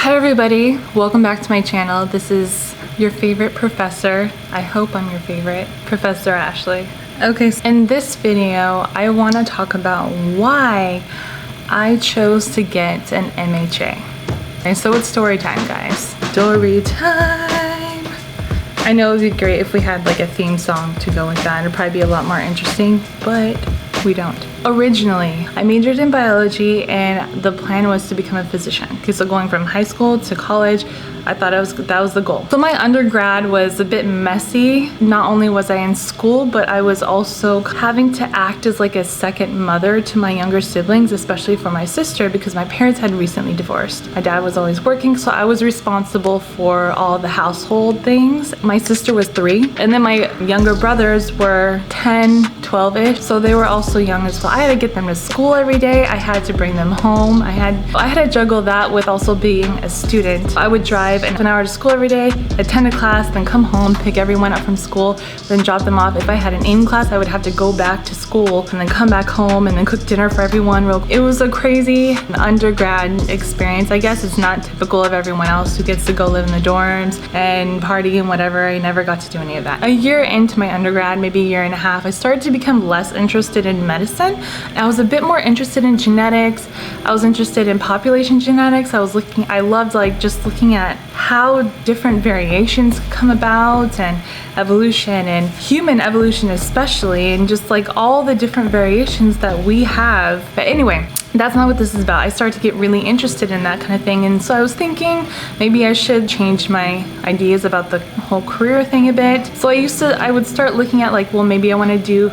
Hi everybody, welcome back to my channel. This is your favorite professor. I hope I'm your favorite, Professor Ashley. Okay, so in this video, I want to talk about why I chose to get an MHA. Okay, so it's story time, guys. Story time. I know it would be great if we had like a theme song to go with that. It'd probably be a lot more interesting, but we don't. Originally, I majored in biology and the plan was to become a physician. Okay, so going from high school to college, I thought that was the goal. So my undergrad was a bit messy. Not only was I in school, but I was also having to act as like a second mother to my younger siblings, especially for my sister, because my parents had recently divorced. My dad was always working, so I was responsible for all the household things. My sister was 3, and then my younger brothers were 10, 12-ish, so they were also young as well. I had to get them to school every day. I had to bring them home. I had to juggle that with also being a student. I would drive an hour to school every day, attend a class, then come home, pick everyone up from school, then drop them off. If I had an AIM class, I would have to go back to school and then come back home and then cook dinner for everyone. It was a crazy undergrad experience. I guess it's not typical of everyone else who gets to go live in the dorms and party and whatever. I never got to do any of that. A year into my undergrad, maybe a year and a half, I started to become less interested in medicine. I was a bit more interested in genetics. I was interested in population genetics. I loved like just looking at how different variations come about and evolution and human evolution especially, and just like all the different variations that we have. But anyway, that's not what this is about. I started to get really interested in that kind of thing, and so I was thinking maybe I should change my ideas about the whole career thing a bit. So I would start looking at like, well, maybe I want to do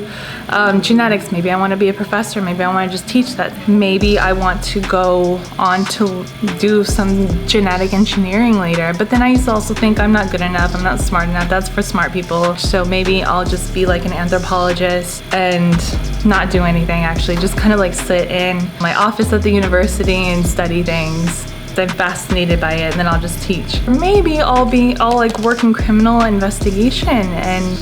genetics, maybe I want to be a professor, maybe I want to just teach that, maybe I want to go on to do some genetic engineering later. But then I used to also think I'm not good enough, I'm not smart enough, that's for smart people, so maybe I'll just be like an anthropologist and not do anything, actually just kind of like sit in my office at the university and study things. I'm fascinated by it, and then I'll just teach. Or maybe I'll like work in criminal investigation.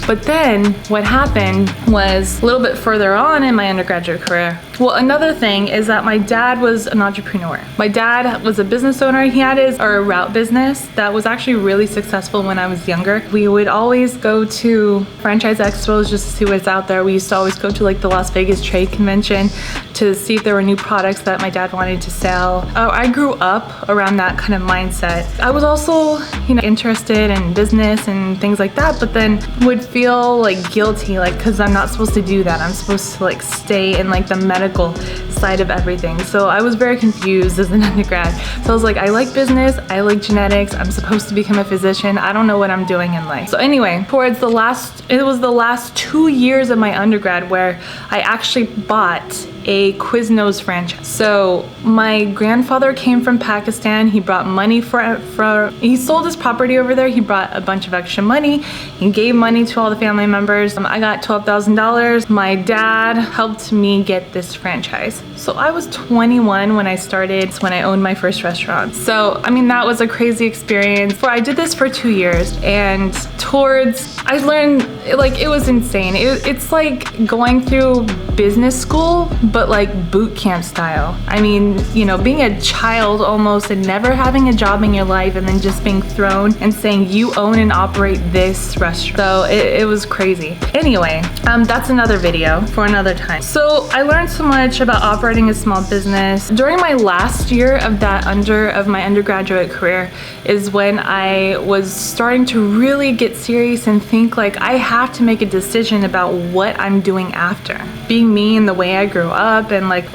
But then what happened was a little bit further on in my undergraduate career. Well, another thing is that my dad was an entrepreneur. My dad was a business owner. He had a route business that was actually really successful when I was younger. We would always go to franchise expos just to see what's out there. We used to always go to like the Las Vegas Trade Convention to see if there were new products that my dad wanted to sell. I grew up around that kind of mindset. I was also, interested in business and things like that, but then would feel like guilty, like, because I'm not supposed to do that. I'm supposed to like stay in like the medical side of everything. So I was very confused as an undergrad. So I was like, I like business, I like genetics, I'm supposed to become a physician. I don't know what I'm doing in life. So anyway, it was the last 2 years of my undergrad where I actually bought a Quiznos franchise. So my grandfather came from Pakistan. He brought money he sold his property over there. He brought a bunch of extra money. He gave money to all the family members. I got $12,000. My dad helped me get this franchise. So I was 21 when I started, when I owned my first restaurant. So, I mean, that was a crazy experience. I did this for 2 years, and I learned, like, it was insane. It's like going through business school, but like boot camp style. I mean, being a child almost and never having a job in your life, and then just being thrown and saying you own and operate this restaurant. So it was crazy. Anyway, that's another video for another time. So I learned so much about operating a small business. During my last year of my undergraduate career is when I was starting to really get serious and think like I have to make a decision about what I'm doing after. Being me and the way I grew up, and like,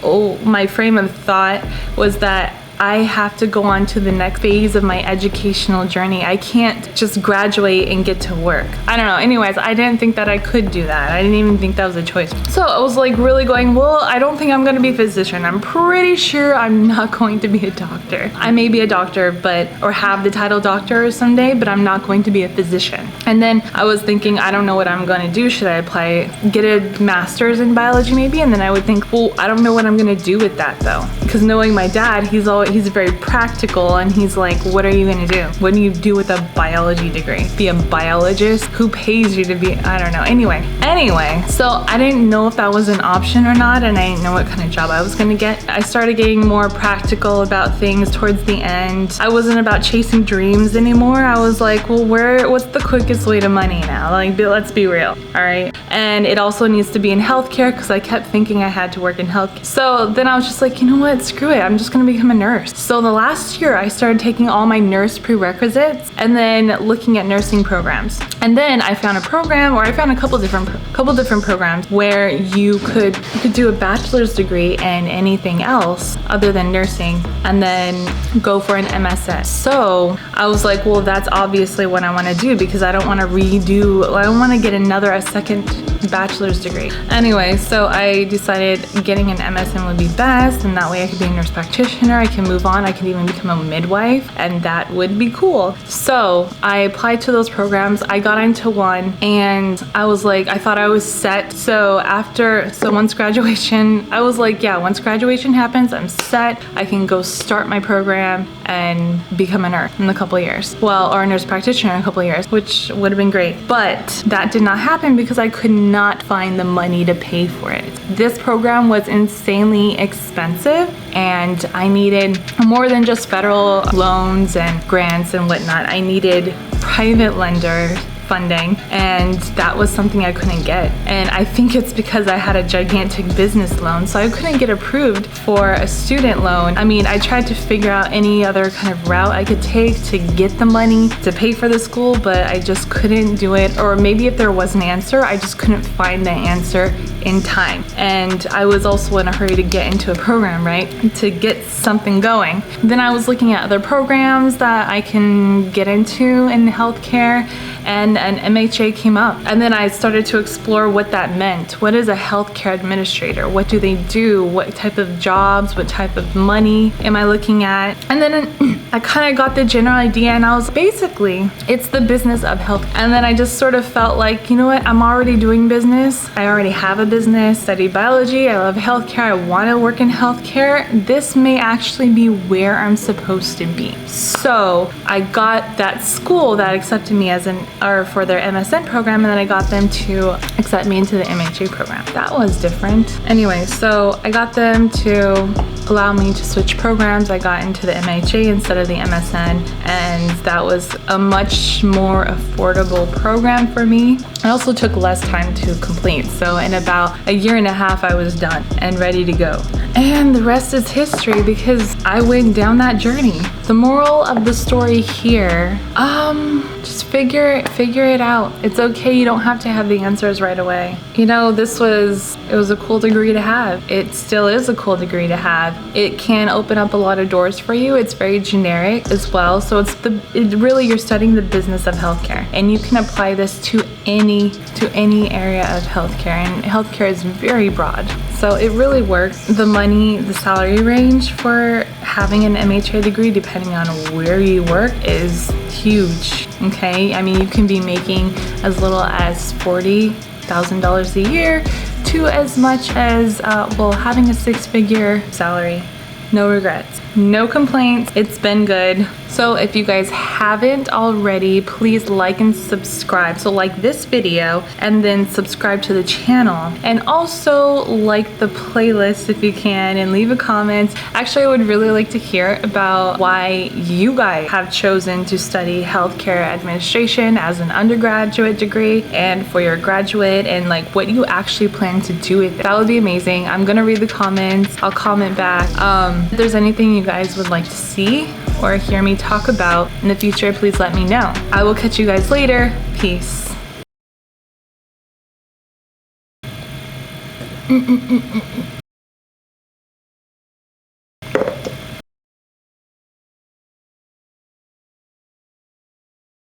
my frame of thought was that I have to go on to the next phase of my educational journey. I can't just graduate and get to work. I don't know. Anyways, I didn't think that I could do that. I didn't even think that was a choice. So I was like really going, well, I don't think I'm gonna be a physician. I'm pretty sure I'm not going to be a doctor. I may be a doctor, or have the title doctor someday, but I'm not going to be a physician. And then I was thinking, I don't know what I'm gonna do. Should I get a master's in biology maybe? And then I would think, well, I don't know what I'm gonna do with that though. Because knowing my dad, he's very practical, and he's like, what are you gonna do? What do you do with a biology degree? Be a biologist? Who pays you to be, I don't know. Anyway, so I didn't know if that was an option or not, and I didn't know what kind of job I was gonna get. I started getting more practical about things towards the end. I wasn't about chasing dreams anymore. I was like, well, what's the quickest way to money now? Like, let's be real, all right? And it also needs to be in healthcare, because I kept thinking I had to work in healthcare. So then I was just like, you know what, screw it, I'm just gonna become a nurse. So the last year I started taking all my nurse prerequisites and then looking at nursing programs. And then I found a program, or I found a couple different programs where you could do a bachelor's degree in anything else other than nursing, and then go for an MSN. So I was like, well, that's obviously what I want to do, because I don't want to get a second bachelor's degree. Anyway, so I decided getting an MSN would be best, and that way I could be a nurse practitioner, I can move on, I could even become a midwife, and that would be cool. So I applied to those programs, I got into one, and I was like, I thought I was set. So once graduation, I was like, yeah, once graduation happens, I'm set, I can go start my program and become a nurse in a couple of years. Well, or a nurse practitioner in a couple of years, which would have been great. But that did not happen because I could not find the money to pay for it. This program was insanely expensive, and I needed more than just federal loans and grants and whatnot. I needed private lender funding, and that was something I couldn't get. And I think it's because I had a gigantic business loan, so I couldn't get approved for a student loan. I mean, I tried to figure out any other kind of route I could take to get the money to pay for the school, but I just couldn't do it. Or maybe if there was an answer, I just couldn't find the answer in time. And I was also in a hurry to get into a program, right? To get something going. Then I was looking at other programs that I can get into in healthcare, and an MHA came up. And then I started to explore what that meant. What is a healthcare administrator? What do they do? What type of jobs? What type of money am I looking at? And then I kind of got the general idea, and I was basically, it's the business of health. And then I just sort of felt like, you know what, I'm already doing business. I already have a business, study biology, I love healthcare, I want to work in healthcare. This may actually be where I'm supposed to be. So I got that school that accepted me for their MSN program, and then I got them to accept me into the MHA program. That was different. Anyway, so I got them to allow me to switch programs. I got into the MHA instead of the MSN, and that was a much more affordable program for me. It also took less time to complete. So in about a year and a half, I was done and ready to go. And the rest is history, because I went down that journey. The moral of the story here, just figure it out. It's okay, you don't have to have the answers right away. You know, it was a cool degree to have. It still is a cool degree to have. It can open up a lot of doors for you. It's very generic as well. So really you're studying the business of healthcare, and you can apply this to any area of healthcare, and healthcare is very broad. So it really works. The salary range for having an MHA degree, depending on where you work, is huge, okay? I mean, you can be making as little as $40,000 a year to as much as, having a six-figure salary. No regrets, no complaints, it's been good. So if you guys haven't already, please like and subscribe. So like this video and then subscribe to the channel, and also like the playlist if you can, and leave a comment. Actually, I would really like to hear about why you guys have chosen to study healthcare administration as an undergraduate degree, and for your graduate, and like what you actually plan to do with it. That would be amazing. I'm gonna read the comments, I'll comment back. If there's anything you guys would like to see or hear me talk about in the future, please let me know. I will catch you guys later. Peace.